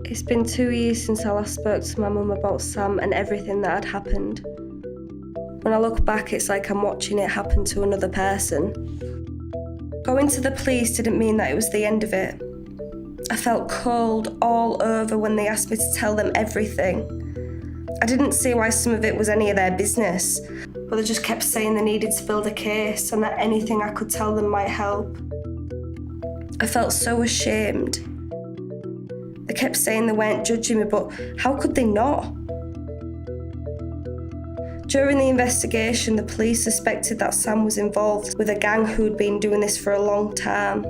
It's been 2 years since I last spoke to my mum about Sam and everything that had happened. When I look back, it's like I'm watching it happen to another person. Going to the police didn't mean that it was the end of it. I felt cold all over when they asked me to tell them everything. I didn't see why some of it was any of their business, but they just kept saying they needed to build a case and that anything I could tell them might help. I felt so ashamed. They kept saying they weren't judging me, but how could they not? During the investigation, the police suspected that Sam was involved with a gang who'd been doing this for a long time.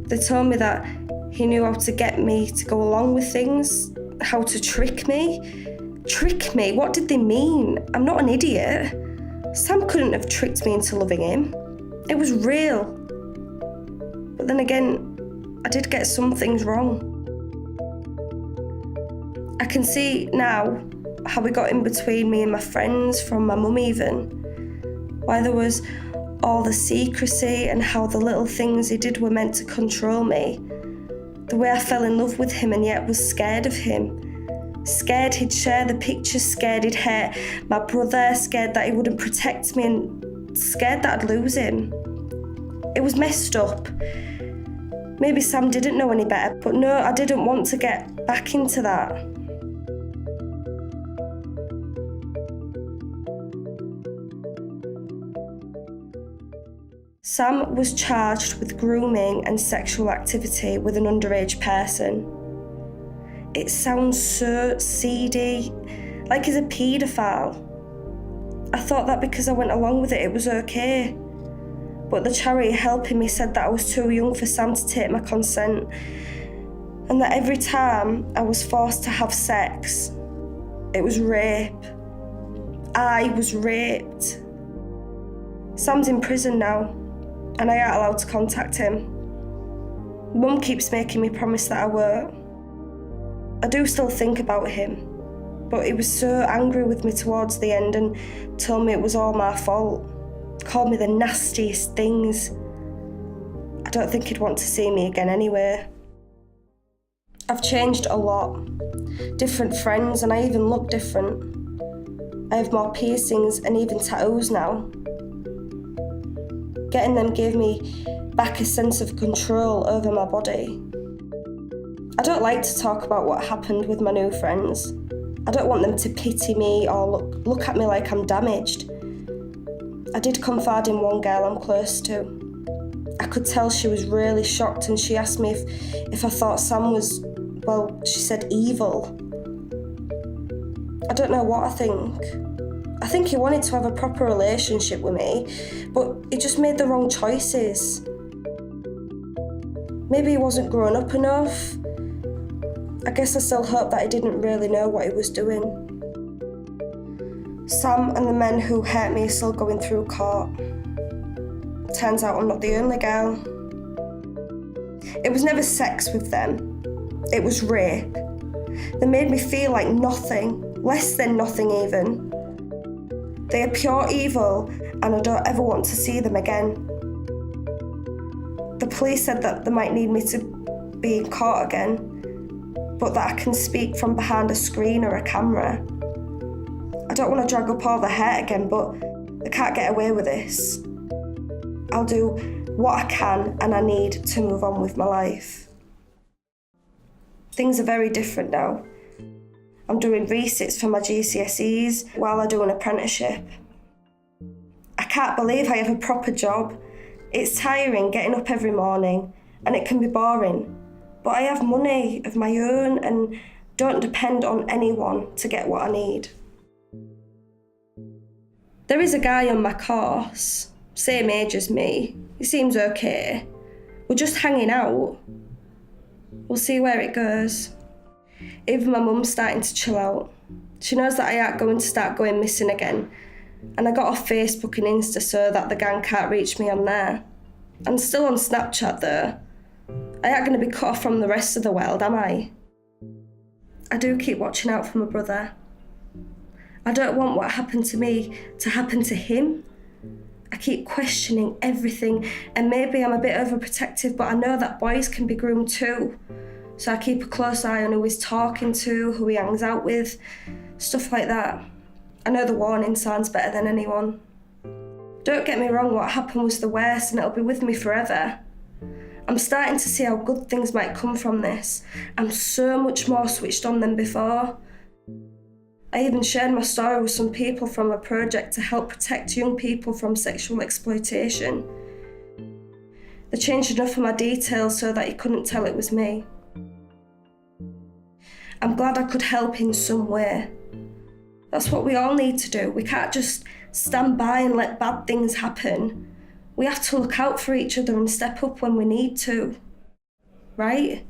They told me that he knew how to get me to go along with things, how to trick me. Trick me? What did they mean? I'm not an idiot. Sam couldn't have tricked me into loving him. It was real. But then again, I did get some things wrong. I can see now how it got in between me and my friends, from my mum even. Why there was all the secrecy and how the little things he did were meant to control me. The way I fell in love with him and yet was scared of him. Scared he'd share the pictures, scared he'd hurt my brother, scared that he wouldn't protect me and scared that I'd lose him. It was messed up. Maybe Sam didn't know any better, but no, I didn't want to get back into that. Sam was charged with grooming and sexual activity with an underage person. It sounds so seedy, like he's a paedophile. I thought that because I went along with it, it was okay. But the charity helping me said that I was too young for Sam to take my consent, and that every time I was forced to have sex, it was rape. I was raped. Sam's in prison now, and I ain't allowed to contact him. Mum keeps making me promise that I won't. I do still think about him, but he was so angry with me towards the end and told me it was all my fault. Called me the nastiest things. I don't think he'd want to see me again anyway. I've changed a lot. Different friends, and I even look different. I have more piercings and even tattoos now. Getting them gave me back a sense of control over my body. I don't like to talk about what happened with my new friends. I don't want them to pity me or look at me like I'm damaged. I did confide in one girl I'm close to. I could tell she was really shocked, and she asked me if I thought Sam was, well, she said evil. I don't know what I think. I think he wanted to have a proper relationship with me, but he just made the wrong choices. Maybe he wasn't grown up enough. I guess I still hope that he didn't really know what he was doing. Sam and the men who hurt me are still going through court. Turns out I'm not the only girl. It was never sex with them. It was rape. They made me feel like nothing, less than nothing even. They are pure evil, and I don't ever want to see them again. The police said that they might need me to be in court again, but that I can speak from behind a screen or a camera. I don't want to drag up all the hurt again, but I can't get away with this. I'll do what I can, and I need to move on with my life. Things are very different now. I'm doing resits for my GCSEs while I do an apprenticeship. I can't believe I have a proper job. It's tiring getting up every morning, and it can be boring. But I have money of my own and don't depend on anyone to get what I need. There is a guy on my course, same age as me. He seems okay. We're just hanging out. We'll see where it goes. Even my mum's starting to chill out. She knows that I ain't going to start going missing again, and I got off Facebook and Insta so that the gang can't reach me on there. I'm still on Snapchat though. I ain't going to be cut off from the rest of the world, am I? I do keep watching out for my brother. I don't want what happened to me to happen to him. I keep questioning everything, and maybe I'm a bit overprotective, but I know that boys can be groomed too. So I keep a close eye on who he's talking to, who he hangs out with, stuff like that. I know the warning signs better than anyone. Don't get me wrong, what happened was the worst and it'll be with me forever. I'm starting to see how good things might come from this. I'm so much more switched on than before. I even shared my story with some people from a project to help protect young people from sexual exploitation. They changed enough of my details so that he couldn't tell it was me. I'm glad I could help in some way. That's what we all need to do. We can't just stand by and let bad things happen. We have to look out for each other and step up when we need to. Right?